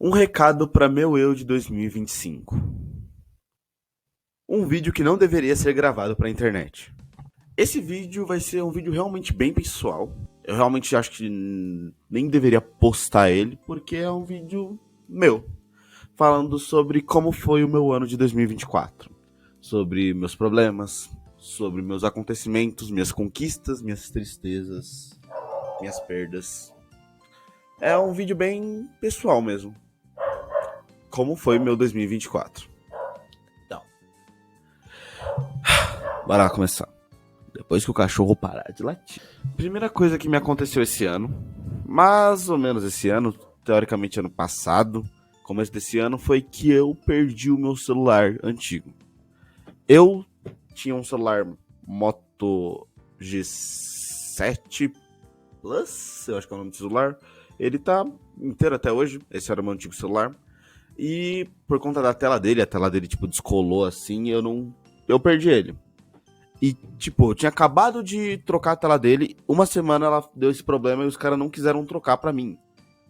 Um recado para meu eu de 2025. Um vídeo que não deveria ser gravado para a internet. Esse vídeo vai ser um vídeo realmente bem pessoal. Eu realmente acho que nem deveria postar ele, porque é um vídeo meu, falando sobre como foi o meu ano de 2024. Sobre meus problemas, sobre meus acontecimentos, minhas conquistas, minhas tristezas, minhas perdas. É um vídeo bem pessoal mesmo. Como foi meu 2024. Então, bora lá começar. Depois que o cachorro parar de latir. Primeira coisa que me aconteceu esse ano, mais ou menos esse ano, teoricamente ano passado, começo desse ano, foi que eu perdi o meu celular antigo. Eu tinha um celular Moto G7 Plus, eu acho que é o nome do celular. Ele tá inteiro até hoje, esse era o meu antigo celular. E por conta da tela dele, a tela dele tipo descolou assim, eu perdi ele. E, tipo, eu tinha acabado de trocar a tela dele, uma semana ela deu esse problema e os caras não quiseram trocar pra mim.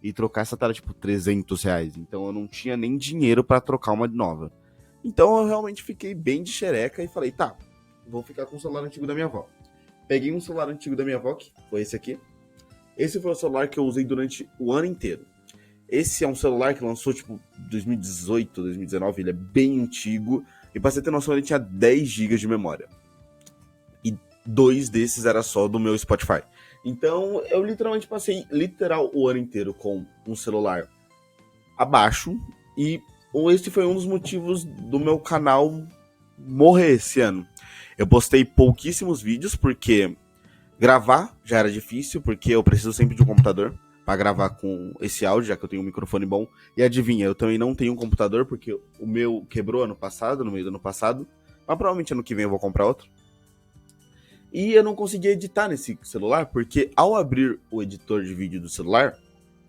E trocar essa tela, tipo, R$ 300. Então eu não tinha nem dinheiro pra trocar uma nova. Então eu realmente fiquei bem de xereca e falei, tá, vou ficar com o celular antigo da minha avó. Peguei um celular antigo da minha avó, que foi esse aqui. Esse foi o celular que eu usei durante o ano inteiro. Esse é um celular que lançou, tipo, 2018, 2019, ele é bem antigo. E pra você ter noção, ele tinha 10 GB de memória. E dois desses era só do meu Spotify. Então eu literalmente passei o ano inteiro com um celular abaixo. E esse foi um dos motivos do meu canal morrer esse ano. Eu postei pouquíssimos vídeos porque gravar já era difícil, porque eu preciso sempre de um computador para gravar com esse áudio, já que eu tenho um microfone bom. E adivinha, eu também não tenho um computador, porque o meu quebrou ano passado, no meio do ano passado. Mas provavelmente ano que vem eu vou comprar outro. E eu não conseguia editar nesse celular, porque ao abrir o editor de vídeo do celular,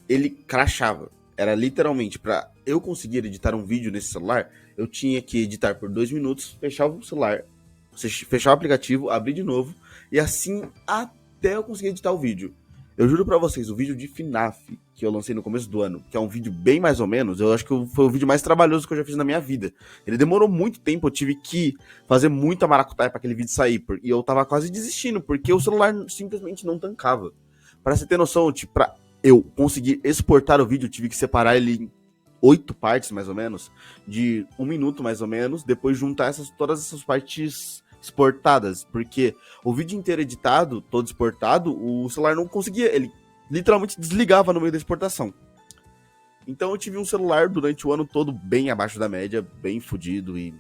ele crashava. Era literalmente, para eu conseguir editar um vídeo nesse celular, eu tinha que editar por 2 minutos, fechar o celular, fechar o aplicativo, abrir de novo, e assim até eu conseguir editar o vídeo. Eu juro pra vocês, o vídeo de FNAF que eu lancei no começo do ano, que é um vídeo bem mais ou menos, eu acho que foi o vídeo mais trabalhoso que eu já fiz na minha vida. Ele demorou muito tempo, eu tive que fazer muita maracutaia pra aquele vídeo sair, e eu tava quase desistindo, porque o celular simplesmente não tancava. Pra você ter noção, tipo, pra eu conseguir exportar o vídeo, eu tive que separar ele em 8 partes, mais ou menos, de 1 minuto, mais ou menos, depois juntar todas essas partes exportadas, porque o vídeo inteiro editado, todo exportado, o celular não conseguia, ele literalmente desligava no meio da exportação. Então eu tive um celular durante o ano todo bem abaixo da média, bem fodido e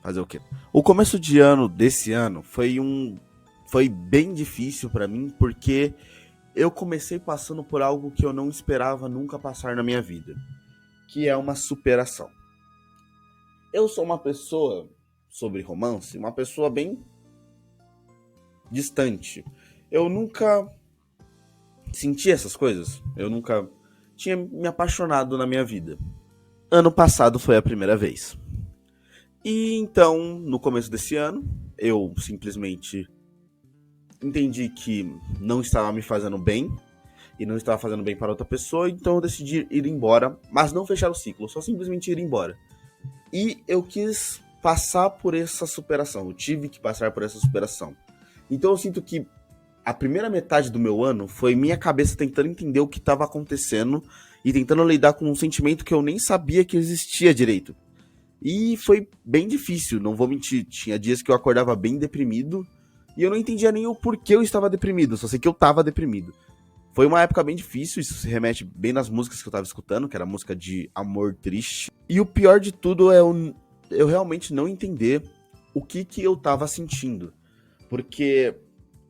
fazer o quê? O começo de ano desse ano foi bem difícil pra mim, porque eu comecei passando por algo que eu não esperava nunca passar na minha vida, que é uma superação. Eu sou uma pessoa, sobre romance, uma pessoa bem distante. Eu nunca senti essas coisas. Eu nunca tinha me apaixonado na minha vida. Ano passado foi a primeira vez. E então, no começo desse ano, eu simplesmente entendi que não estava me fazendo bem e não estava fazendo bem para outra pessoa, então eu decidi ir embora, mas não fechar o ciclo, só simplesmente ir embora. E eu quis passar por essa superação, eu tive que passar por essa superação. Então eu sinto que a primeira metade do meu ano foi minha cabeça tentando entender o que estava acontecendo e tentando lidar com um sentimento que eu nem sabia que existia direito. E foi bem difícil, não vou mentir. Tinha dias que eu acordava bem deprimido e eu não entendia nem o porquê eu estava deprimido, só sei que eu estava deprimido. Foi uma época bem difícil, isso se remete bem nas músicas que eu tava escutando, que era música de amor triste. E o pior de tudo é eu realmente não entender o que eu tava sentindo. Porque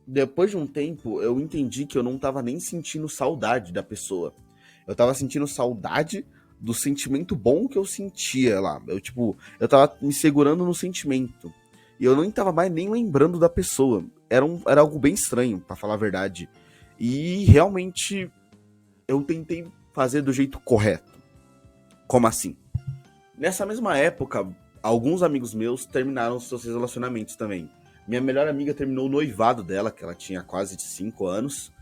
depois de um tempo eu entendi que eu não tava nem sentindo saudade da pessoa. Eu tava sentindo saudade do sentimento bom que eu sentia lá. Eu tava me segurando no sentimento. E eu nem tava mais nem lembrando da pessoa. Era algo bem estranho, pra falar a verdade. E realmente eu tentei fazer do jeito correto. Como assim? Nessa mesma época, alguns amigos meus terminaram seus relacionamentos também. Minha melhor amiga terminou o noivado dela, que ela tinha quase 5 anos.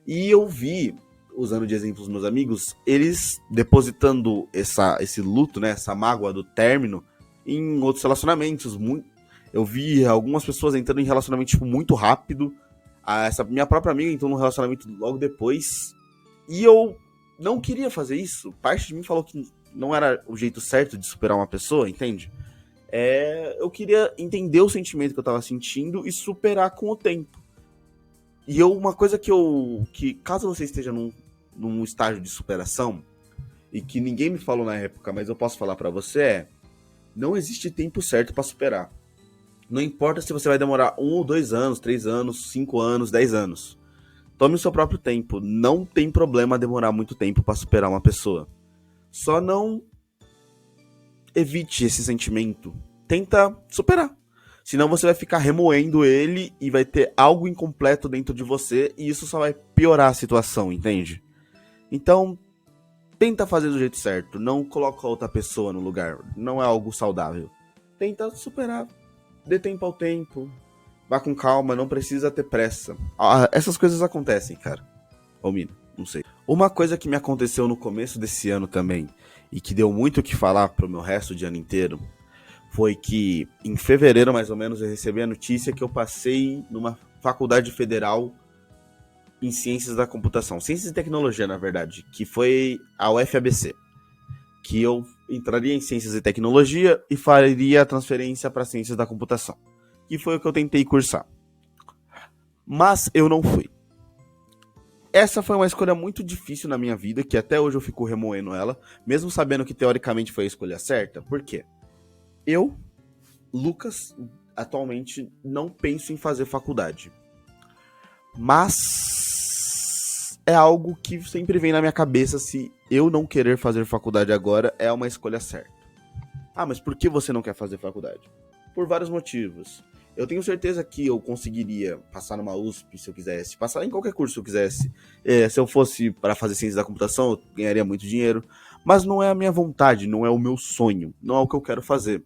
E eu vi usando de exemplo os meus amigos, eles depositando esse luto, né, essa mágoa do término em outros relacionamentos. Eu vi algumas pessoas entrando em relacionamento tipo, muito rápido. Essa minha própria amiga entrou num relacionamento logo depois. E eu não queria fazer isso. Parte de mim falou que não era o jeito certo de superar uma pessoa, entende? Eu queria entender o sentimento que eu tava sentindo e superar com o tempo. E uma coisa que caso você esteja num estágio de superação, e que ninguém me falou na época, mas eu posso falar pra você, não existe tempo certo pra superar. Não importa se você vai demorar 1 ou 2 anos, 3 anos, 5 anos, 10 anos. Tome o seu próprio tempo. Não tem problema demorar muito tempo pra superar uma pessoa. Só não evite esse sentimento. Tenta superar. Senão você vai ficar remoendo ele e vai ter algo incompleto dentro de você e isso só vai piorar a situação, entende? Então, tenta fazer do jeito certo. Não coloca outra pessoa no lugar. Não é algo saudável. Tenta superar. Dê tempo ao tempo. Vá com calma, não precisa ter pressa. Essas coisas acontecem, cara. Ô, mina, não sei. Uma coisa que me aconteceu no começo desse ano também, e que deu muito o que falar pro meu resto de ano inteiro, foi que em fevereiro, mais ou menos, eu recebi a notícia que eu passei numa faculdade federal em ciências da computação. Ciências e tecnologia, na verdade, que foi a UFABC. Que eu entraria em ciências e tecnologia e faria a transferência para ciências da computação. Que foi o que eu tentei cursar. Mas eu não fui. Essa foi uma escolha muito difícil na minha vida, que até hoje eu fico remoendo ela, mesmo sabendo que teoricamente foi a escolha certa. Por quê? Eu, Lucas, atualmente não penso em fazer faculdade. Mas é algo que sempre vem na minha cabeça se eu não querer fazer faculdade agora é uma escolha certa. Ah, mas por que você não quer fazer faculdade? Por vários motivos. Eu tenho certeza que eu conseguiria passar numa USP se eu quisesse, passar em qualquer curso se eu quisesse. Se eu fosse para fazer ciência da computação, eu ganharia muito dinheiro. Mas não é a minha vontade, não é o meu sonho, não é o que eu quero fazer.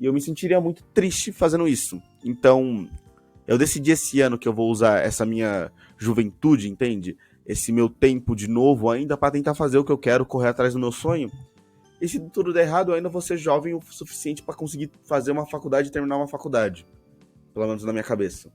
E eu me sentiria muito triste fazendo isso. Então, eu decidi esse ano que eu vou usar essa minha juventude, entende? Esse meu tempo de novo ainda para tentar fazer o que eu quero, correr atrás do meu sonho. E se tudo der errado, eu ainda vou ser jovem o suficiente para conseguir fazer uma faculdade e terminar uma faculdade. Pelo menos na minha cabeça.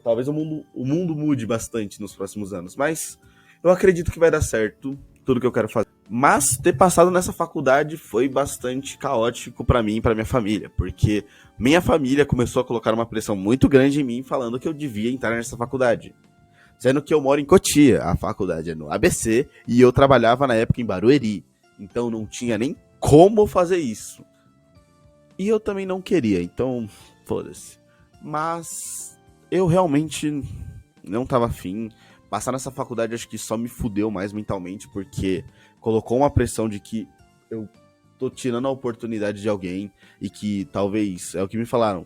Talvez o mundo mude bastante nos próximos anos, mas eu acredito que vai dar certo tudo que eu quero fazer. Mas ter passado nessa faculdade foi bastante caótico pra mim e pra minha família, porque minha família começou a colocar uma pressão muito grande em mim, falando que eu devia entrar nessa faculdade. Sendo que eu moro em Cotia, a faculdade é no ABC, e eu trabalhava na época em Barueri, então não tinha nem como fazer isso. E eu também não queria, então foda-se. Mas eu realmente não tava afim. Passar nessa faculdade acho que só me fudeu mais mentalmente, porque colocou uma pressão de que eu tô tirando a oportunidade de alguém e que talvez, é o que me falaram,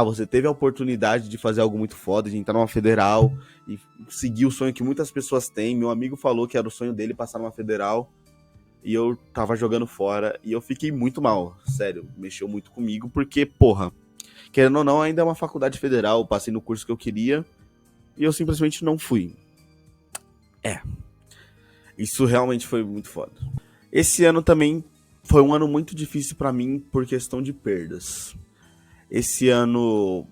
você teve a oportunidade de fazer algo muito foda, de entrar numa federal e seguir o sonho que muitas pessoas têm. Meu amigo falou que era o sonho dele passar numa federal e eu tava jogando fora e eu fiquei muito mal, sério, mexeu muito comigo, porque, porra, querendo ou não, ainda é uma faculdade federal, passei no curso que eu queria e eu simplesmente não fui. Isso realmente foi muito foda. Esse ano também foi um ano muito difícil pra mim por questão de perdas. Esse ano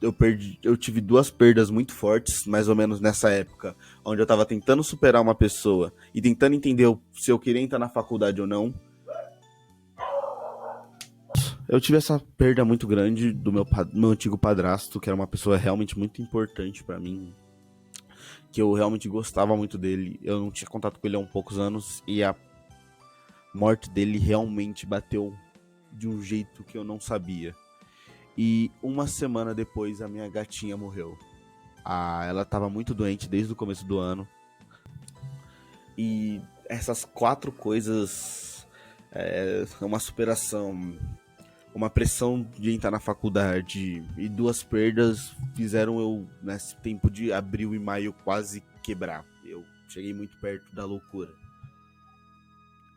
eu tive 2 perdas muito fortes, mais ou menos nessa época, onde eu tava tentando superar uma pessoa e tentando entender se eu queria entrar na faculdade ou não. Eu tive essa perda muito grande do meu antigo padrasto, que era uma pessoa realmente muito importante pra mim, que eu realmente gostava muito dele. Eu não tinha contato com ele há poucos anos e a morte dele realmente bateu de um jeito que eu não sabia. E uma semana depois a minha gatinha morreu. Ela tava muito doente desde o começo do ano. E essas 4 coisas, uma superação, uma pressão de entrar na faculdade e 2 perdas fizeram eu, nesse tempo de abril e maio, quase quebrar. Eu cheguei muito perto da loucura.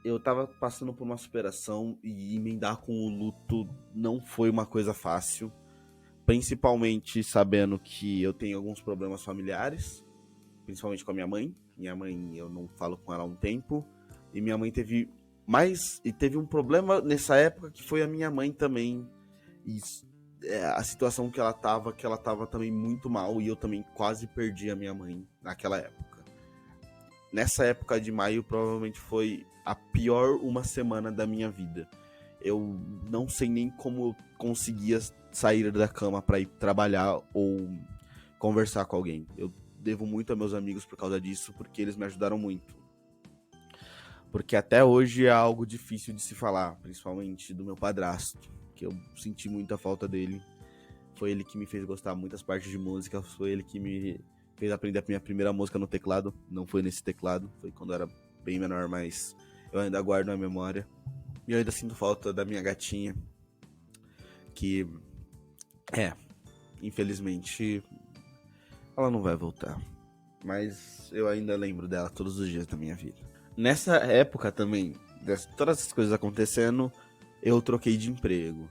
Eu tava passando por uma superação e emendar com o luto não foi uma coisa fácil. Principalmente sabendo que eu tenho alguns problemas familiares, principalmente com a minha mãe. Minha mãe, eu não falo com ela há um tempo. E minha mãe teve teve um problema nessa época que foi a minha mãe também. E a situação que ela tava também muito mal. E eu também quase perdi a minha mãe naquela época. Nessa época de maio, provavelmente foi a pior uma semana da minha vida. Eu não sei nem como eu conseguia sair da cama para ir trabalhar ou conversar com alguém. Eu devo muito a meus amigos por causa disso, porque eles me ajudaram muito. Porque até hoje é algo difícil de se falar, principalmente do meu padrasto, que eu senti muita falta dele. Foi ele que me fez gostar muitas partes de música, foi ele que me fez aprender a minha primeira música no teclado. Não foi nesse teclado, foi quando eu era bem menor, mas eu ainda guardo na memória. E eu ainda sinto falta da minha gatinha, que, infelizmente, ela não vai voltar. Mas eu ainda lembro dela todos os dias da minha vida. Nessa época também, todas essas coisas acontecendo, eu troquei de emprego.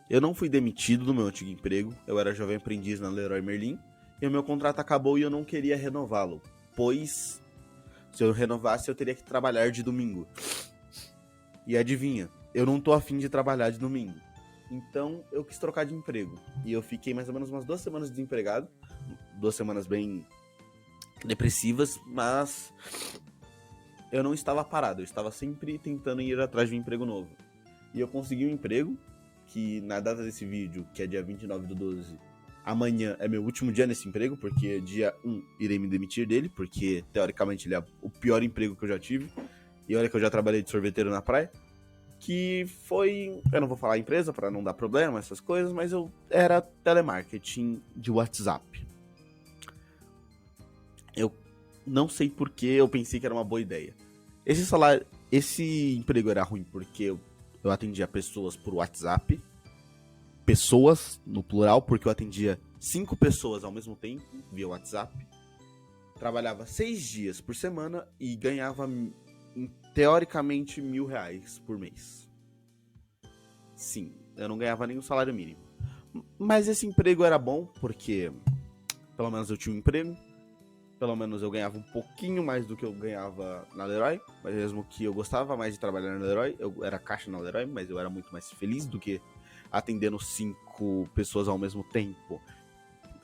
Eu não fui demitido do meu antigo emprego, eu era jovem aprendiz na Leroy Merlin, e o meu contrato acabou e eu não queria renová-lo, pois se eu renovasse eu teria que trabalhar de domingo. E adivinha, eu não tô afim de trabalhar de domingo. Então eu quis trocar de emprego. E eu fiquei mais ou menos umas 2 semanas desempregado. 2 semanas bem depressivas, mas eu não estava parado. Eu estava sempre tentando ir atrás de um emprego novo. E eu consegui um emprego, que na data desse vídeo, que é dia 29/12, amanhã é meu último dia nesse emprego, porque dia 1 irei me demitir dele, porque teoricamente ele é o pior emprego que eu já tive. E olha que eu já trabalhei de sorveteiro na praia. Que foi, eu não vou falar a empresa para não dar problema, essas coisas, mas eu era telemarketing de WhatsApp. Eu não sei por que eu pensei que era uma boa ideia. Esse emprego era ruim porque eu atendia pessoas por WhatsApp, pessoas no plural, porque eu atendia 5 pessoas ao mesmo tempo via WhatsApp. Trabalhava 6 dias por semana e ganhava teoricamente R$ 1.000 por mês. Sim, eu não ganhava nem o salário mínimo. Mas esse emprego era bom, porque pelo menos eu tinha um emprego. Pelo menos eu ganhava um pouquinho mais do que eu ganhava na Leroy. Mas mesmo que eu gostava mais de trabalhar na Leroy, eu era caixa na Leroy, mas eu era muito mais feliz do que atendendo 5 pessoas ao mesmo tempo.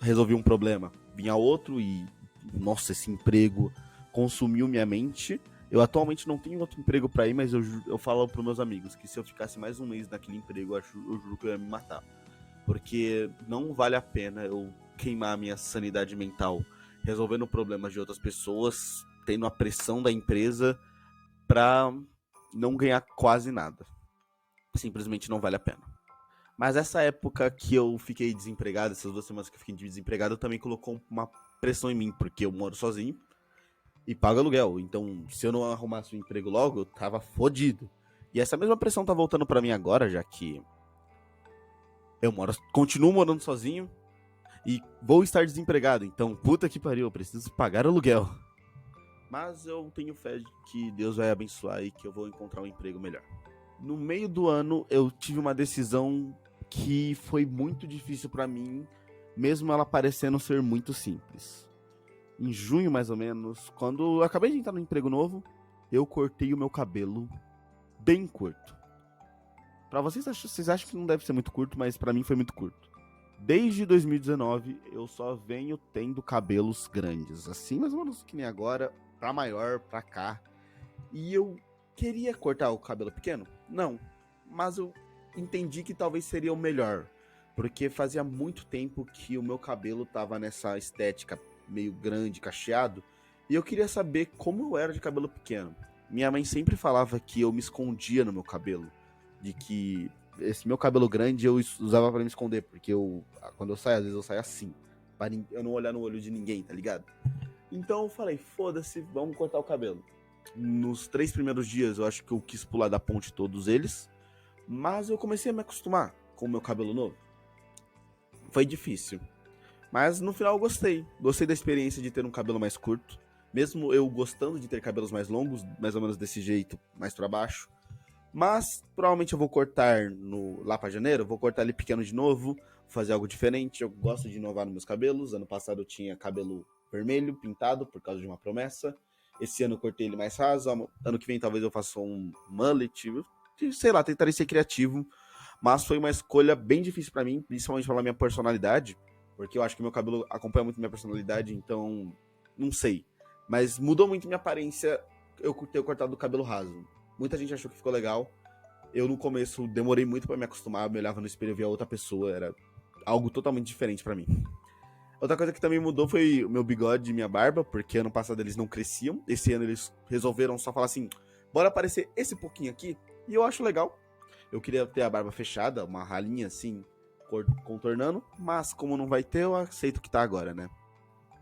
Resolvi um problema, vinha outro e, nossa, esse emprego consumiu minha mente. Eu atualmente não tenho outro emprego pra ir, mas eu falo pros meus amigos que se eu ficasse mais um mês naquele emprego, eu juro que eu ia me matar. Porque não vale a pena eu queimar a minha sanidade mental resolvendo problemas de outras pessoas, tendo a pressão da empresa pra não ganhar quase nada. Simplesmente não vale a pena. Mas essa época que eu fiquei desempregado, essas 2 semanas que eu fiquei desempregado, também colocou uma pressão em mim, porque eu moro sozinho e pago aluguel. Então, se eu não arrumasse um emprego logo, eu tava fodido. E essa mesma pressão tá voltando pra mim agora, já que continuo morando sozinho e vou estar desempregado. Então, puta que pariu, eu preciso pagar aluguel. Mas eu tenho fé de que Deus vai abençoar e que eu vou encontrar um emprego melhor. No meio do ano, eu tive uma decisão que foi muito difícil pra mim, mesmo ela parecendo ser muito simples. Em junho, mais ou menos, quando eu acabei de entrar no emprego novo, eu cortei o meu cabelo bem curto. Pra vocês acham que não deve ser muito curto, mas pra mim foi muito curto. Desde 2019, eu só venho tendo cabelos grandes, assim mais ou menos que nem agora, pra maior, pra cá. E eu queria cortar o cabelo pequeno? Não, mas eu entendi que talvez seria o melhor, porque fazia muito tempo que o meu cabelo tava nessa estética meio grande, cacheado, e eu queria saber como eu era de cabelo pequeno. Minha mãe sempre falava que eu me escondia no meu cabelo, de que esse meu cabelo grande eu usava pra me esconder, porque quando eu saio, às vezes eu saio assim, pra eu não olhar no olho de ninguém, tá ligado? Então eu falei, foda-se, vamos cortar o cabelo. Nos 3 primeiros dias eu acho que eu quis pular da ponte todos eles, mas eu comecei a me acostumar com o meu cabelo novo. Foi difícil, mas no final eu gostei. Gostei da experiência de ter um cabelo mais curto, mesmo eu gostando de ter cabelos mais longos, mais ou menos desse jeito, mais pra baixo. Mas provavelmente eu vou cortar lá pra janeiro, vou cortar ele pequeno de novo, fazer algo diferente. Eu gosto de inovar nos meus cabelos. Ano passado eu tinha cabelo vermelho pintado por causa de uma promessa. Esse ano eu cortei ele mais raso, ano que vem talvez eu faça um mullet, sei lá, tentarei ser criativo, mas foi uma escolha bem difícil pra mim, principalmente pela minha personalidade, porque eu acho que meu cabelo acompanha muito minha personalidade, então não sei. Mas mudou muito minha aparência eu ter cortado o cabelo raso. Muita gente achou que ficou legal. Eu no começo demorei muito pra me acostumar, eu me olhava no espelho e via outra pessoa, era algo totalmente diferente pra mim. Outra coisa que também mudou foi o meu bigode e minha barba, porque ano passado eles não cresciam. Esse ano eles resolveram só falar assim: bora aparecer esse pouquinho aqui. E eu acho legal. Eu queria ter a barba fechada, uma ralinha assim, contornando. Mas como não vai ter, eu aceito que tá agora, né?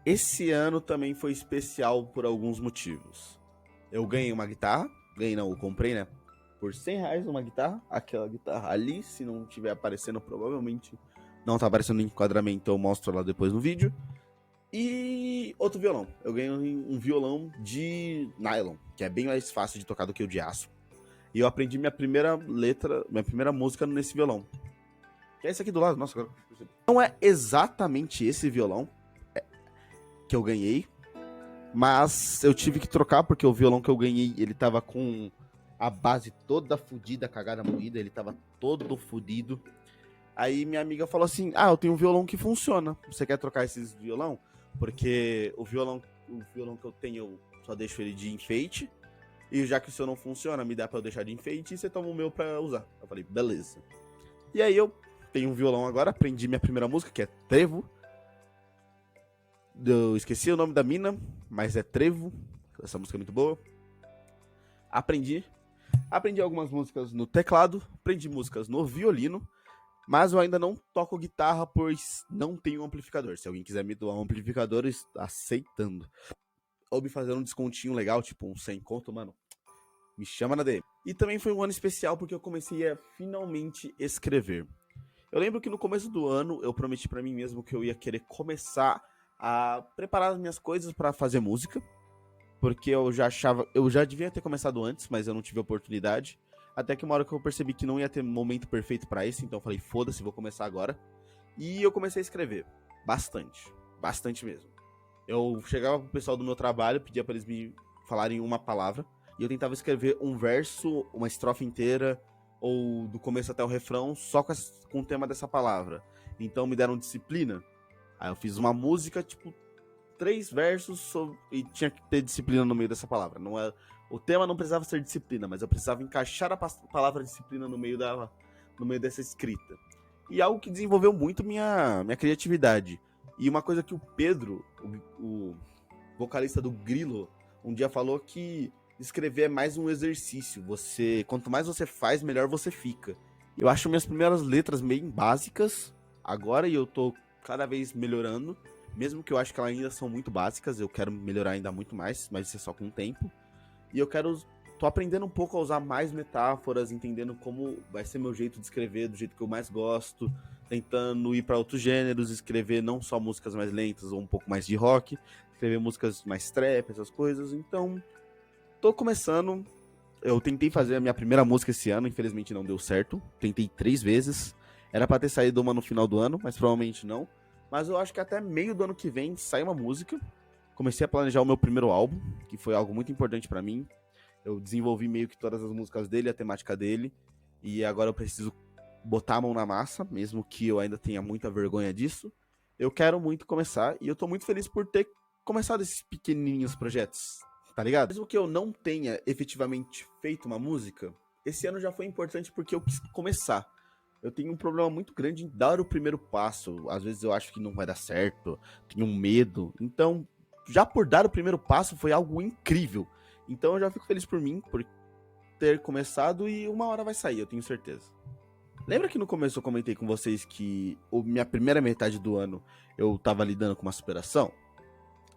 Esse ano também foi especial por alguns motivos. Eu ganhei uma guitarra. Ganhei não, eu comprei, né? Por R$ 100 uma guitarra. Aquela guitarra ali, se não estiver aparecendo, provavelmente não tá aparecendo no enquadramento, eu mostro lá depois no vídeo. E outro violão. Eu ganhei um violão de nylon, que é bem mais fácil de tocar do que o de aço. E eu aprendi minha primeira letra, minha primeira música nesse violão. Que é esse aqui do lado, nossa, agora eu percebi. Não é exatamente esse violão que eu ganhei, mas eu tive que trocar porque o violão que eu ganhei, ele tava com a base toda fodida, cagada, moída, ele tava todo fodido. Aí minha amiga falou assim: ah, eu tenho um violão que funciona. Você quer trocar esses violão? Porque o violão que eu tenho, eu só deixo ele de enfeite. E já que o seu não funciona, me dá pra eu deixar de enfeite e você toma o meu pra usar. Eu falei, beleza. E aí eu tenho um violão agora, aprendi minha primeira música, que é Trevo. Eu esqueci o nome da mina, mas é Trevo. Essa música é muito boa. Aprendi. Aprendi algumas músicas no teclado, aprendi músicas no violino. Mas eu ainda não toco guitarra, pois não tenho amplificador. Se alguém quiser me doar um amplificador, eu estou aceitando. Ou me fazer um descontinho legal, tipo um 100 conto, mano, me chama na DM. E também foi um ano especial porque eu comecei a finalmente escrever. Eu lembro que no começo do ano eu prometi pra mim mesmo que eu ia querer começar a preparar as minhas coisas pra fazer música. Porque eu já devia ter começado antes, mas eu não tive oportunidade. Até que uma hora que eu percebi que não ia ter momento perfeito pra isso, então eu falei, foda-se, vou começar agora. E eu comecei a escrever. Bastante. Bastante mesmo. Eu chegava pro pessoal do meu trabalho, pedia pra eles me falarem uma palavra, e eu tentava escrever um verso, uma estrofe inteira, ou do começo até o refrão, só com o tema dessa palavra. Então me deram disciplina. Aí eu fiz uma música, tipo, 3 versos e tinha que ter disciplina no meio dessa palavra. Não é, o tema não precisava ser disciplina, mas eu precisava encaixar a palavra disciplina no meio dessa escrita. E algo que desenvolveu muito minha criatividade. E uma coisa que o Pedro, o vocalista do Grilo, um dia falou que escrever é mais um exercício. Quanto mais você faz, melhor você fica. Eu acho minhas primeiras letras meio básicas agora e eu tô cada vez melhorando. Mesmo que eu acho que elas ainda são muito básicas, eu quero melhorar ainda muito mais, mas isso é só com o tempo. E tô aprendendo um pouco a usar mais metáforas, entendendo como vai ser meu jeito de escrever, do jeito que eu mais gosto, tentando ir para outros gêneros, escrever não só músicas mais lentas ou um pouco mais de rock, escrever músicas mais trap, essas coisas. Então, tô começando. Eu tentei fazer a minha primeira música esse ano, infelizmente não deu certo. Tentei 3 vezes. Era pra ter saído uma no final do ano, mas provavelmente não. Mas eu acho que até meio do ano que vem sai uma música. Comecei a planejar o meu primeiro álbum, que foi algo muito importante pra mim. Eu desenvolvi meio que todas as músicas dele, a temática dele. E agora eu preciso botar a mão na massa, mesmo que eu ainda tenha muita vergonha disso. Eu quero muito começar e eu tô muito feliz por ter começado esses pequenininhos projetos, tá ligado? Mesmo que eu não tenha efetivamente feito uma música, esse ano já foi importante porque eu quis começar. Eu tenho um problema muito grande em dar o primeiro passo. Às vezes eu acho que não vai dar certo, tenho um medo. Então, já por dar o primeiro passo foi algo incrível. Então eu já fico feliz por mim, por ter começado e uma hora vai sair, eu tenho certeza. Lembra que no começo eu comentei com vocês que minha primeira metade do ano eu tava lidando com uma superação?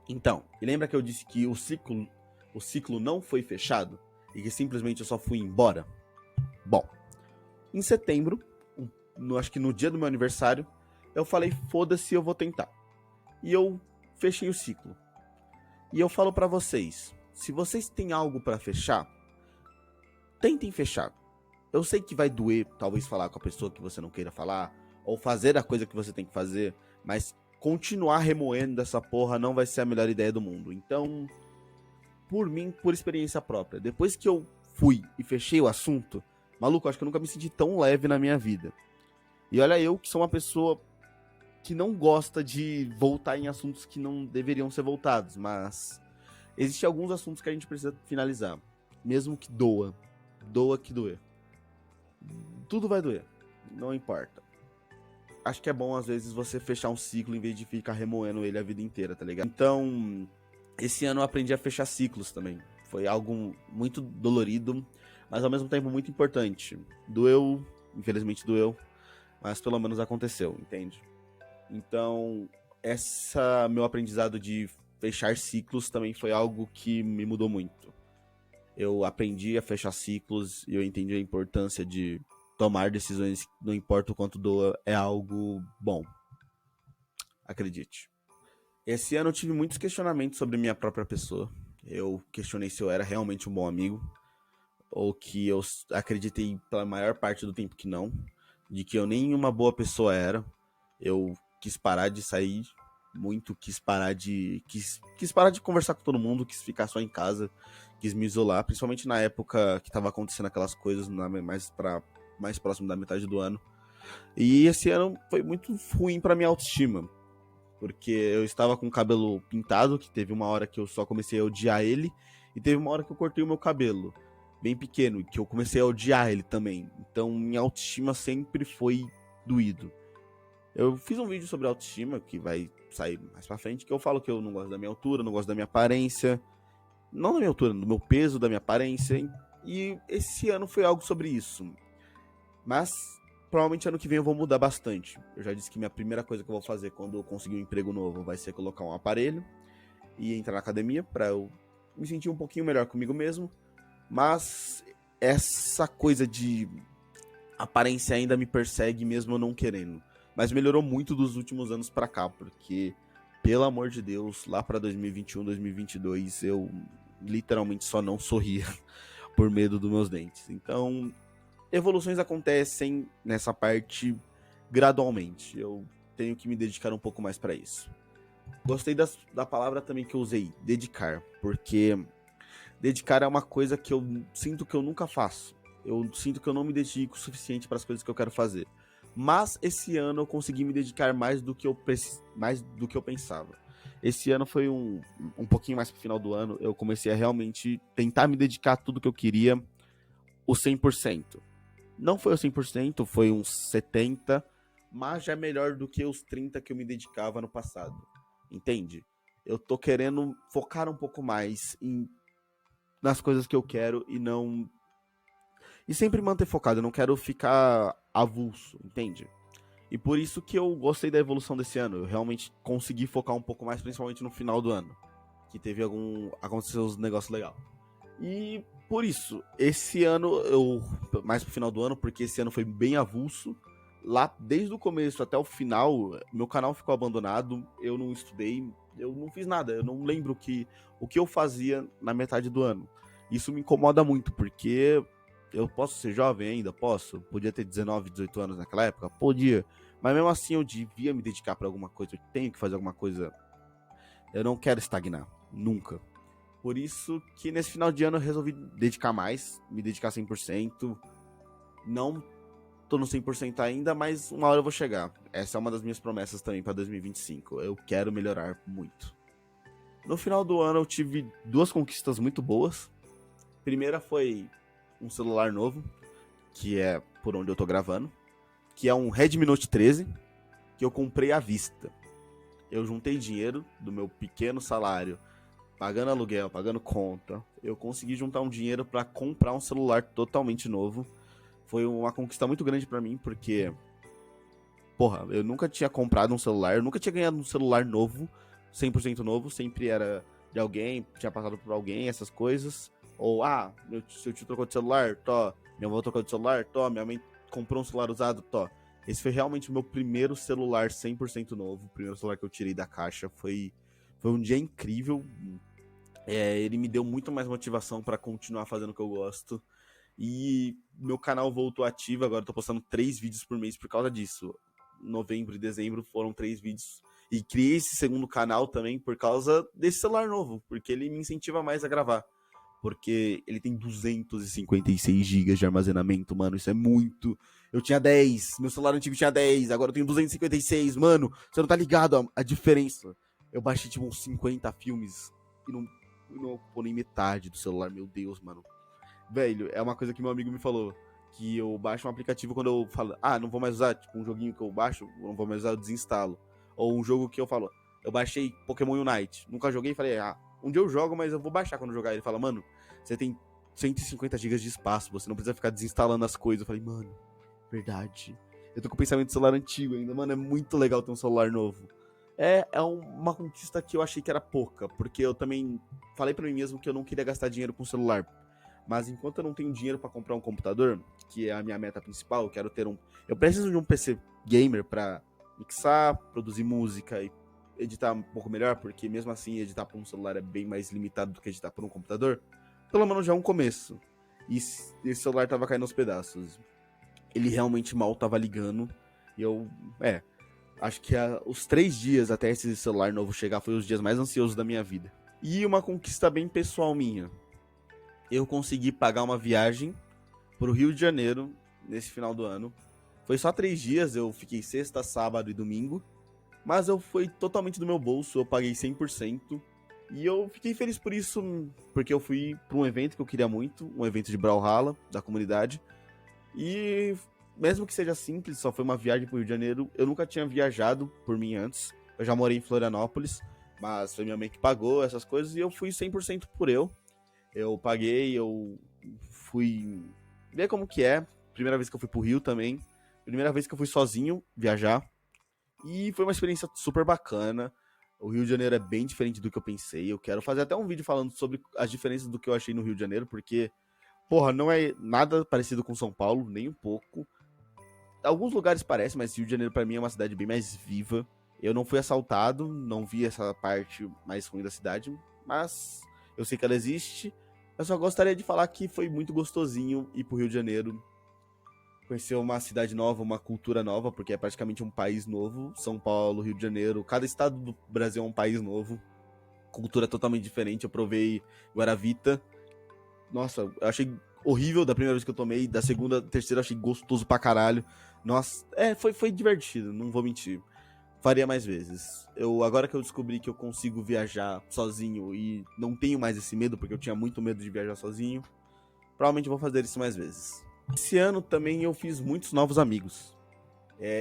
Então, e lembra que eu disse que o ciclo não foi fechado? E que simplesmente eu só fui embora? Bom, em setembro, acho que no dia do meu aniversário, eu falei, foda-se, eu vou tentar. E eu fechei o ciclo. E eu falo pra vocês, se vocês têm algo pra fechar, tentem fechar. Eu sei que vai doer, talvez, falar com a pessoa que você não queira falar, ou fazer a coisa que você tem que fazer, mas continuar remoendo dessa porra não vai ser a melhor ideia do mundo. Então, por mim, por experiência própria. Depois que eu fui e fechei o assunto, maluco, acho que eu nunca me senti tão leve na minha vida. E olha eu que sou uma pessoa que não gosta de voltar em assuntos que não deveriam ser voltados, mas existem alguns assuntos que a gente precisa finalizar. Mesmo que doa. Doa que doer. Tudo vai doer. Não importa. Acho que é bom, às vezes, você fechar um ciclo em vez de ficar remoendo ele a vida inteira, tá ligado? Então, esse ano eu aprendi a fechar ciclos também. Foi algo muito dolorido, mas ao mesmo tempo muito importante. Doeu, infelizmente doeu, mas pelo menos aconteceu, entende? Então, essa meu aprendizado de fechar ciclos também foi algo que me mudou muito. Eu aprendi a fechar ciclos e eu entendi a importância de tomar decisões, não importa o quanto doa, é algo bom. Acredite. Esse ano eu tive muitos questionamentos sobre minha própria pessoa. Eu questionei se eu era realmente um bom amigo, ou que eu acreditei pela maior parte do tempo que não, de que eu nem uma boa pessoa era. Eu quis parar de sair muito, quis parar de conversar com todo mundo, quis ficar só em casa, quis me isolar, principalmente na época que tava acontecendo aquelas coisas mais próximo da metade do ano. E esse ano foi muito ruim pra minha autoestima, porque eu estava com o cabelo pintado, que teve uma hora que eu só comecei a odiar ele, e teve uma hora que eu cortei o meu cabelo, bem pequeno, que eu comecei a odiar ele também. Então minha autoestima sempre foi doído. Eu fiz um vídeo sobre autoestima, que vai sair mais pra frente, que eu falo que eu não gosto da minha altura, não gosto da minha aparência. Não da minha altura, do meu peso, da minha aparência. E esse ano foi algo sobre isso. Mas provavelmente ano que vem eu vou mudar bastante. Eu já disse que minha primeira coisa que eu vou fazer quando eu conseguir um emprego novo vai ser colocar um aparelho e entrar na academia pra eu me sentir um pouquinho melhor comigo mesmo. Mas essa coisa de aparência ainda me persegue mesmo eu não querendo. Mas melhorou muito dos últimos anos pra cá, porque, pelo amor de Deus, lá pra 2021, 2022, eu literalmente só não sorria por medo dos meus dentes. Então, evoluções acontecem nessa parte gradualmente. Eu tenho que me dedicar um pouco mais pra isso. Gostei da palavra também que eu usei, dedicar, porque dedicar é uma coisa que eu sinto que eu nunca faço. Eu sinto que eu não me dedico o suficiente para as coisas que eu quero fazer. Mas esse ano eu consegui me dedicar mais do que eu pensava. Esse ano foi um pouquinho mais pro final do ano. Eu comecei a realmente tentar me dedicar a tudo que eu queria, o 100%. Não foi o 100%, foi uns 70%, mas já é melhor do que os 30% que eu me dedicava no passado. Entende? Eu tô querendo focar um pouco mais nas coisas que eu quero e não. E sempre manter focado, eu não quero ficar avulso, entende? E por isso que eu gostei da evolução desse ano. Eu realmente consegui focar um pouco mais, principalmente no final do ano. Que teve aconteceu uns negócios legais. E por isso, esse ano, mais pro final do ano, porque esse ano foi bem avulso. Lá, desde o começo até o final, meu canal ficou abandonado, eu não estudei, eu não fiz nada, eu não lembro o que eu fazia na metade do ano. Isso me incomoda muito, porque eu posso ser jovem ainda, posso, podia ter 19, 18 anos naquela época, podia, mas mesmo assim eu devia me dedicar para alguma coisa, eu tenho que fazer alguma coisa, eu não quero estagnar, nunca. Por isso que nesse final de ano eu resolvi dedicar mais, me dedicar 100%. Não tô no 100% ainda, mas uma hora eu vou chegar. Essa é uma das minhas promessas também para 2025. Eu quero melhorar muito. No final do ano eu tive duas conquistas muito boas. A primeira foi um celular novo, que é por onde eu tô gravando, que é um Redmi Note 13, que eu comprei à vista. Eu juntei dinheiro do meu pequeno salário, pagando aluguel, pagando conta. Eu consegui juntar um dinheiro para comprar um celular totalmente novo. Foi uma conquista muito grande para mim, porque porra, eu nunca tinha comprado um celular, eu nunca tinha ganhado um celular novo, 100% novo, sempre era de alguém, tinha passado por alguém, essas coisas. Ou, seu tio trocou de celular, tó. Minha avó trocou de celular, tó. Minha mãe comprou um celular usado, tó. Esse foi realmente o meu primeiro celular 100% novo, o primeiro celular que eu tirei da caixa. Foi um dia incrível. Ele me deu muito mais motivação para continuar fazendo o que eu gosto. E meu canal voltou ativo, agora eu tô postando 3 vídeos por mês por causa disso. Novembro e dezembro foram 3 vídeos. E criei esse segundo canal também por causa desse celular novo, porque ele me incentiva mais a gravar. Porque ele tem 256 gigas de armazenamento, mano, isso é muito. Eu tinha 10, meu celular antigo tinha 10, agora eu tenho 256, mano, você não tá ligado a diferença. Eu baixei tipo uns 50 filmes e não ocupou nem metade do celular, meu Deus, mano. Velho, é uma coisa que meu amigo me falou, que eu baixo um aplicativo quando eu falo, não vou mais usar, tipo, um joguinho que eu baixo, não vou mais usar, eu desinstalo. Ou um jogo que eu falo, eu baixei Pokémon Unite, nunca joguei, falei, um dia eu jogo, mas eu vou baixar quando jogar. Ele fala, mano, você tem 150 gigas de espaço, você não precisa ficar desinstalando as coisas. Eu falei, mano, verdade. Eu tô com o pensamento de celular antigo ainda, mano, é muito legal ter um celular novo. É uma conquista que eu achei que era pouca, porque eu também falei pra mim mesmo que eu não queria gastar dinheiro com celular. Mas enquanto eu não tenho dinheiro pra comprar um computador, que é a minha meta principal, eu quero ter um. Eu preciso de um PC gamer pra mixar, produzir música e editar um pouco melhor, porque mesmo assim editar por um celular é bem mais limitado do que editar por um computador. Pelo menos já é um começo. E esse celular tava caindo aos pedaços. Ele realmente mal tava ligando. E eu. Acho que os 3 dias até esse celular novo chegar foi os dias mais ansiosos da minha vida. E uma conquista bem pessoal minha. Eu consegui pagar uma viagem pro Rio de Janeiro nesse final do ano. Foi só 3 dias, eu fiquei sexta, sábado e domingo. Mas eu fui totalmente do meu bolso, eu paguei 100%. E eu fiquei feliz por isso, porque eu fui para um evento que eu queria muito, um evento de Brawlhalla, da comunidade. E mesmo que seja simples, só foi uma viagem pro Rio de Janeiro, eu nunca tinha viajado por mim antes. Eu já morei em Florianópolis, mas foi minha mãe que pagou essas coisas e eu fui 100% por eu. Eu paguei, eu fui ver como que é. Primeira vez que eu fui pro Rio também. Primeira vez que eu fui sozinho viajar. E foi uma experiência super bacana. O Rio de Janeiro é bem diferente do que eu pensei. Eu quero fazer até um vídeo falando sobre as diferenças do que eu achei no Rio de Janeiro, porque, porra, não é nada parecido com São Paulo, nem um pouco. Alguns lugares parecem, mas Rio de Janeiro pra mim é uma cidade bem mais viva. Eu não fui assaltado, não vi essa parte mais ruim da cidade, mas eu sei que ela existe. Eu só gostaria de falar que foi muito gostosinho ir pro Rio de Janeiro, conhecer uma cidade nova, uma cultura nova, porque é praticamente um país novo. São Paulo, Rio de Janeiro, cada estado do Brasil é um país novo. Cultura totalmente diferente. Eu provei Guaravita. Nossa, eu achei horrível da primeira vez que eu tomei. Da segunda, terceira, eu achei gostoso pra caralho. Nossa, foi divertido, não vou mentir. Faria mais vezes. Agora que eu descobri que eu consigo viajar sozinho e não tenho mais esse medo, porque eu tinha muito medo de viajar sozinho, provavelmente vou fazer isso mais vezes. Esse ano também eu fiz muitos novos amigos.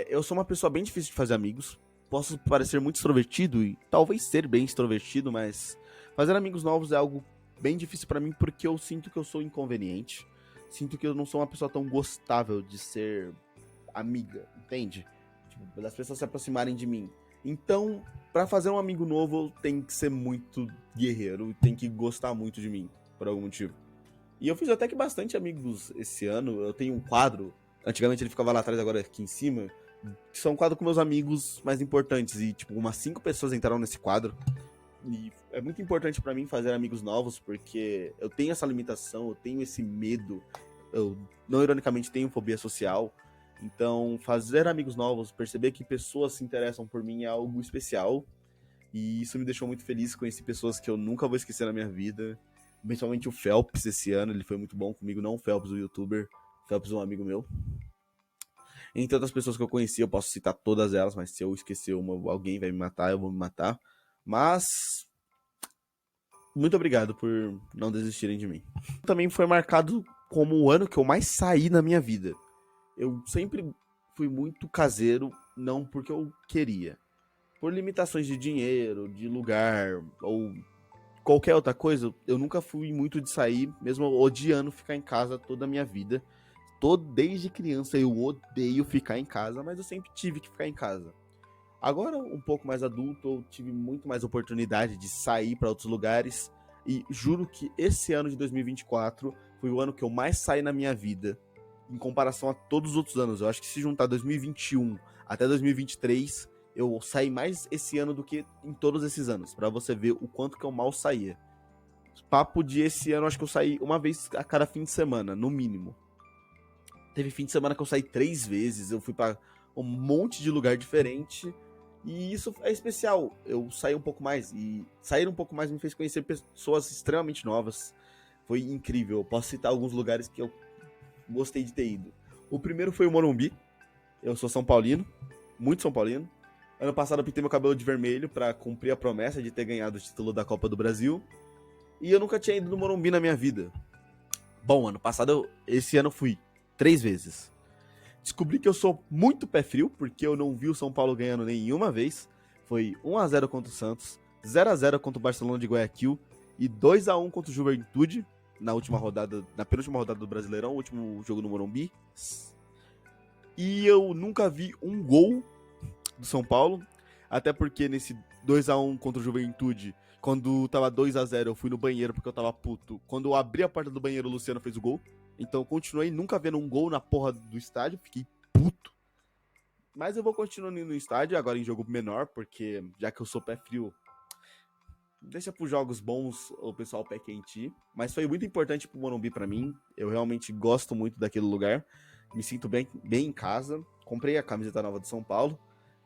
Eu sou uma pessoa bem difícil de fazer amigos. Posso parecer muito extrovertido e talvez ser bem extrovertido, mas fazer amigos novos é algo bem difícil pra mim porque eu sinto que eu sou inconveniente. Sinto que eu não sou uma pessoa tão gostável de ser amiga, entende? Tipo, das pessoas se aproximarem de mim. Então, pra fazer um amigo novo, tem que ser muito guerreiro, tem que gostar muito de mim, por algum motivo. E eu fiz até que bastante amigos esse ano. Eu tenho um quadro, antigamente ele ficava lá atrás, agora aqui em cima, que são um quadro com meus amigos mais importantes. E, tipo, umas 5 pessoas entraram nesse quadro. E é muito importante pra mim fazer amigos novos, porque eu tenho essa limitação, eu tenho esse medo. Eu, não ironicamente, tenho fobia social. Então, fazer amigos novos, perceber que pessoas se interessam por mim é algo especial. E isso me deixou muito feliz. Conheci pessoas que eu nunca vou esquecer na minha vida. Principalmente o Phelps esse ano, ele foi muito bom comigo. Não o Phelps, o youtuber. O Phelps é um amigo meu. Entre outras pessoas que eu conheci, eu posso citar todas elas, mas se eu esquecer uma, alguém vai me matar, eu vou me matar. Mas, muito obrigado por não desistirem de mim. Também foi marcado como o ano que eu mais saí na minha vida. Eu sempre fui muito caseiro, não porque eu queria. Por limitações de dinheiro, de lugar, ou qualquer outra coisa, eu nunca fui muito de sair, mesmo odiando ficar em casa toda a minha vida. Desde criança eu odeio ficar em casa, mas eu sempre tive que ficar em casa. Agora, um pouco mais adulto, eu tive muito mais oportunidade de sair para outros lugares. E juro que esse ano de 2024 foi o ano que eu mais saí na minha vida, em comparação a todos os outros anos. Eu acho que se juntar 2021 até 2023, eu saí mais esse ano do que em todos esses anos, para você ver o quanto que eu mal saía. Papo de esse ano, acho que eu saí uma vez a cada fim de semana, no mínimo. Teve fim de semana que eu saí 3 vezes, eu fui para um monte de lugar diferente. E isso é especial. Eu saí um pouco mais. E sair um pouco mais me fez conhecer pessoas extremamente novas. Foi incrível. Eu posso citar alguns lugares que eu gostei de ter ido. O primeiro foi o Morumbi. Eu sou São Paulino. Muito São Paulino. Ano passado eu pintei meu cabelo de vermelho pra cumprir a promessa de ter ganhado o título da Copa do Brasil. E eu nunca tinha ido no Morumbi na minha vida. Bom, esse ano eu fui 3 vezes. Descobri que eu sou muito pé frio, porque eu não vi o São Paulo ganhando nenhuma vez. Foi 1-0 contra o Santos, 0-0 contra o Barcelona de Guayaquil e 2-1 contra o Juventude na última rodada, na penúltima rodada do Brasileirão, o último jogo no Morumbi. E eu nunca vi um gol do São Paulo, até porque nesse 2-1 contra o Juventude, quando tava 2-0, eu fui no banheiro porque eu tava puto. Quando eu abri a porta do banheiro, o Luciano fez o gol. Então eu continuei nunca vendo um gol na porra do estádio, fiquei puto. Mas eu vou continuar indo no estádio, agora em jogo menor, porque já que eu sou pé frio, deixa pros jogos bons o pessoal pé quente. Mas foi muito importante pro Morumbi pra mim, eu realmente gosto muito daquele lugar, me sinto bem em casa, comprei a camiseta nova do São Paulo,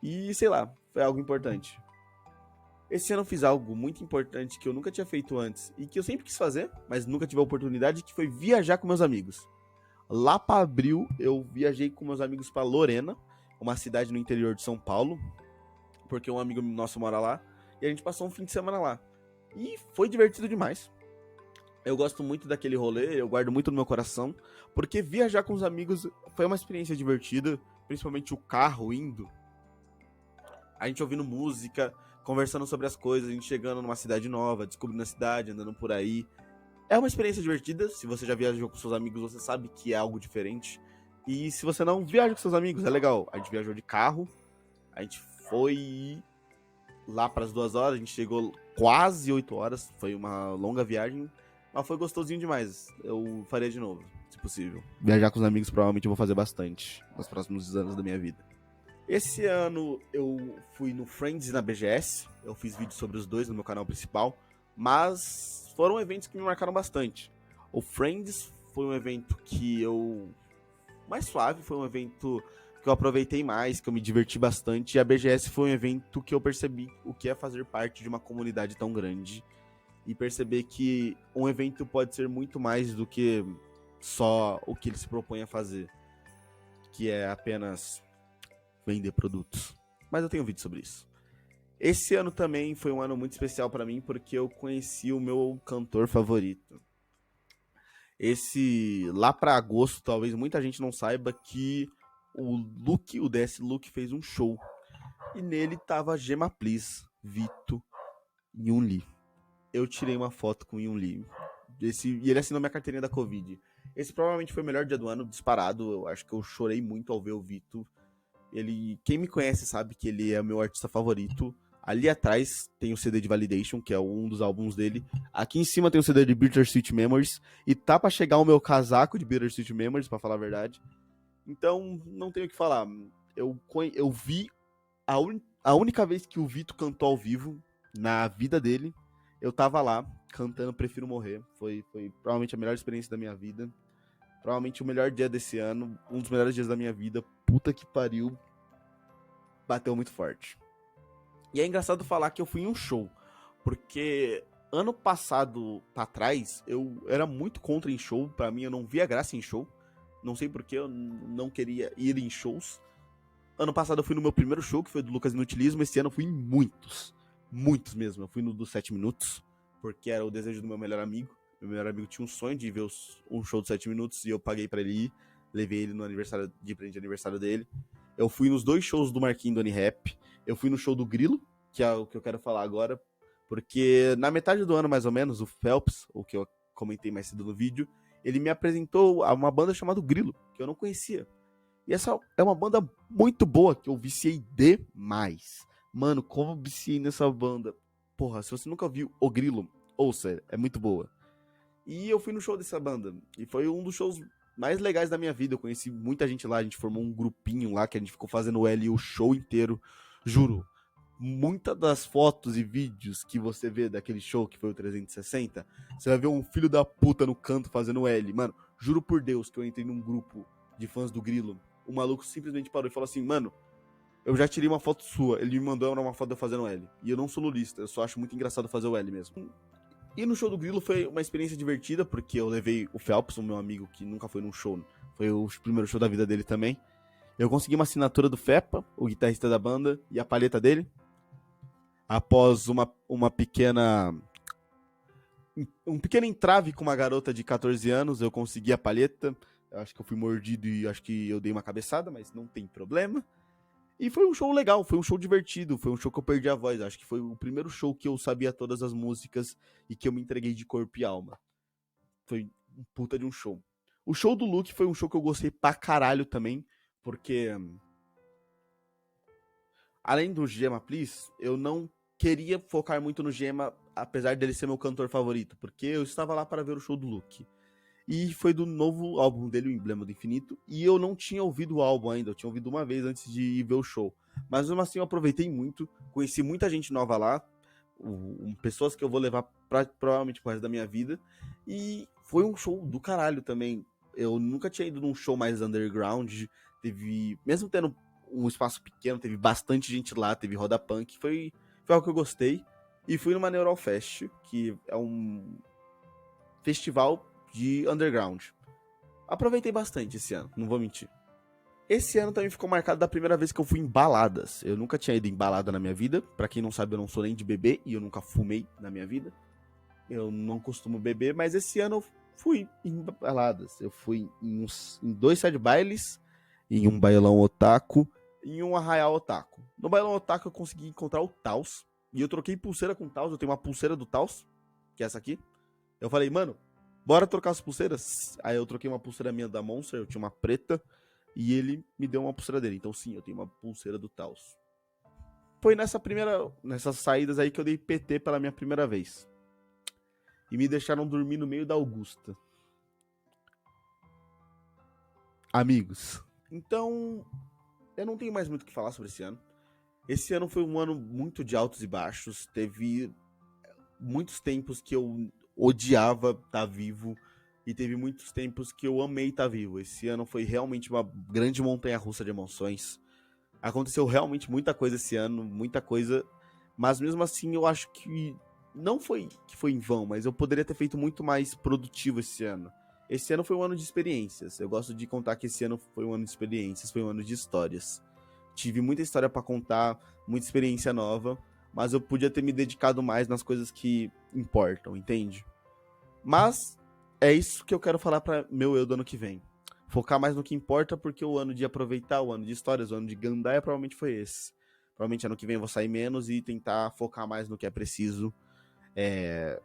e sei lá, foi algo importante. Esse ano eu fiz algo muito importante que eu nunca tinha feito antes e que eu sempre quis fazer, mas nunca tive a oportunidade, que foi viajar com meus amigos. Lá para abril, eu viajei com meus amigos para Lorena, uma cidade no interior de São Paulo, porque um amigo nosso mora lá, e a gente passou um fim de semana lá. E foi divertido demais. Eu gosto muito daquele rolê, eu guardo muito no meu coração, porque viajar com os amigos foi uma experiência divertida, principalmente o carro indo, a gente ouvindo música, conversando sobre as coisas, a gente chegando numa cidade nova, descobrindo a cidade, andando por aí. É uma experiência divertida, se você já viajou com seus amigos, você sabe que é algo diferente. E se você não viaja com seus amigos, é legal. A gente viajou de carro, a gente foi lá para as 2 horas, a gente chegou quase 8 horas, foi uma longa viagem, mas foi gostosinho demais. Eu faria de novo, se possível. Viajar com os amigos provavelmente eu vou fazer bastante nos próximos anos da minha vida. Esse ano eu fui no Friends e na BGS, eu fiz vídeo sobre os dois no meu canal principal, mas foram eventos que me marcaram bastante. O Friends foi um evento que eu... mais suave, foi um evento que eu aproveitei mais, que eu me diverti bastante, e a BGS foi um evento que eu percebi o que é fazer parte de uma comunidade tão grande, e perceber que um evento pode ser muito mais do que só o que ele se propõe a fazer, que é apenas vender produtos. Mas eu tenho um vídeo sobre isso. Esse ano também foi um ano muito especial pra mim, porque eu conheci o meu cantor favorito. Lá pra agosto, talvez muita gente não saiba que o DS Luke fez um show. E nele tava Gema Please, Vito e Yun Lee. Eu tirei uma foto com o Yun Lee. E ele assinou minha carteirinha da Covid. Esse provavelmente foi o melhor dia do ano, disparado. Eu acho que eu chorei muito ao ver o Vito. Quem me conhece sabe que ele é o meu artista favorito. Ali atrás tem o CD de Validation, que é um dos álbuns dele. Aqui em cima tem o CD de Bittersweet Memories. E tá pra chegar o meu casaco de Bittersweet Memories, pra falar a verdade. Então, não tenho o que falar. Eu vi a única vez que o Vito cantou ao vivo, na vida dele. Eu tava lá, cantando Prefiro Morrer. Foi provavelmente a melhor experiência da minha vida. Provavelmente o melhor dia desse ano. Um dos melhores dias da minha vida. Puta que pariu. Bateu muito forte. E é engraçado falar que eu fui em um show. Porque ano passado pra trás, eu era muito contra em show. Pra mim, eu não via graça em show. Não sei porque eu não queria ir em shows. Ano passado eu fui no meu primeiro show, que foi do Lucas Inutilismo. Esse ano eu fui em muitos. Muitos mesmo. Eu fui no dos 7 minutos. Porque era o desejo do meu melhor amigo. Meu melhor amigo tinha um sonho de ver um show de 7 minutos. E eu paguei pra ele ir. Levei ele no aniversário de presente de aniversário dele. Eu fui nos 2 shows do Marquinhos do Unirap. Eu fui no show do Grilo, que é o que eu quero falar agora. Porque na metade do ano, mais ou menos, o Phelps, o que eu comentei mais cedo no vídeo, ele me apresentou a uma banda chamada Grilo, que eu não conhecia. E essa é uma banda muito boa, que eu viciei demais. Mano, como eu viciei nessa banda. Porra, se você nunca viu O Grilo, ouça, é muito boa. E eu fui no show dessa banda. E foi um dos shows mais legais da minha vida. Eu conheci muita gente lá, a gente formou um grupinho lá, que a gente ficou fazendo o L o show inteiro. Juro, muitas das fotos e vídeos que você vê daquele show, que foi o 360, você vai ver um filho da puta no canto fazendo L. Mano, juro por Deus que eu entrei num grupo de fãs do Grilo. O maluco simplesmente parou e falou assim, mano, Eu já tirei uma foto sua, ele me mandou uma foto de eu fazendo L. E eu não sou lulista, eu só acho muito engraçado fazer o L mesmo. E no show do Grilo foi uma experiência divertida, porque eu levei o Phelps, o meu amigo que nunca foi num show, foi o primeiro show da vida dele também. Eu consegui uma assinatura do Fepa, o guitarrista da banda, e a palheta dele. Após uma pequena. Um pequeno entrave com uma garota de 14 anos, eu consegui a palheta. Eu acho que eu fui mordido e acho que eu dei uma cabeçada, mas não tem problema. E foi um show legal, foi um show divertido, foi um show que eu perdi a voz. Acho que foi o primeiro show que eu sabia todas as músicas e que eu me entreguei de corpo e alma. Foi um puta de um show. O show do Luke foi um show que eu gostei pra caralho também, porque além do Gema Please, eu não queria focar muito no Gema, apesar dele ser meu cantor favorito, porque eu estava lá para ver o show do Luke. E foi do novo álbum dele, o Emblema do Infinito, e eu não tinha ouvido o álbum ainda, eu tinha ouvido uma vez antes de ir ver o show. Mas mesmo assim eu aproveitei muito, conheci muita gente nova lá, pessoas que eu vou levar provavelmente pro resto da minha vida, e foi um show do caralho também. Eu nunca tinha ido num show mais underground, teve, mesmo tendo um espaço pequeno, teve bastante gente lá, teve roda punk, foi algo que eu gostei. E fui numa Neurofest, que é um festival de underground. Aproveitei bastante esse ano, não vou mentir. Esse ano também ficou marcado da primeira vez que eu fui em baladas. Eu nunca tinha ido em balada na minha vida. Pra quem não sabe, eu não sou nem de beber e eu nunca fumei na minha vida. Eu não costumo beber, mas esse ano eu fui em baladas. Eu fui em dois side bailes, em um bailão otaku e em um arraial otaku. No bailão otaku eu consegui encontrar o Taos. E eu troquei pulseira com o Taos. Eu tenho uma pulseira do Taos, que é essa aqui. Eu falei, mano, bora trocar as pulseiras? Aí eu troquei uma pulseira minha da Monster, eu tinha uma preta, e ele me deu uma pulseira dele. Então sim, eu tenho uma pulseira do Taos. Foi nessas saídas aí que eu dei PT pela minha primeira vez. E me deixaram dormir no meio da Augusta. Amigos. Então, eu não tenho mais muito o que falar sobre esse ano. Esse ano foi um ano muito de altos e baixos. Teve muitos tempos que eu odiava estar vivo e teve muitos tempos que eu amei estar vivo. Esse ano foi realmente uma grande montanha-russa de emoções. Aconteceu realmente muita coisa esse ano, muita coisa, mas mesmo assim eu acho que não foi que foi em vão, mas eu poderia ter feito muito mais produtivo esse ano. Esse ano foi um ano de experiências. Eu gosto de contar que esse ano foi um ano de experiências, foi um ano de histórias. Tive muita história para contar, muita experiência nova, mas eu podia ter me dedicado mais nas coisas que importam, entende? Mas é isso que eu quero falar para meu eu do ano que vem. Focar mais no que importa, porque o ano de aproveitar, o ano de histórias, o ano de gandaia provavelmente foi esse. Provavelmente ano que vem eu vou sair menos e tentar focar mais no que é preciso.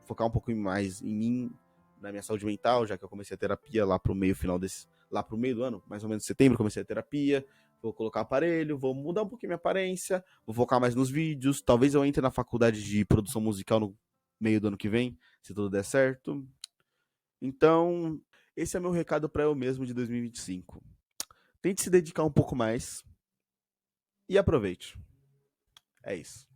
Focar um pouco mais em mim, na minha saúde mental, já que eu comecei a terapia lá pro meio final desse. Lá pro meio do ano, mais ou menos em setembro, comecei a terapia. Vou colocar aparelho, vou mudar um pouquinho minha aparência, vou focar mais nos vídeos. Talvez eu entre na faculdade de produção musical no meio do ano que vem, se tudo der certo. Então, esse é meu recado para eu mesmo de 2025. Tente se dedicar um pouco mais e aproveite. É isso.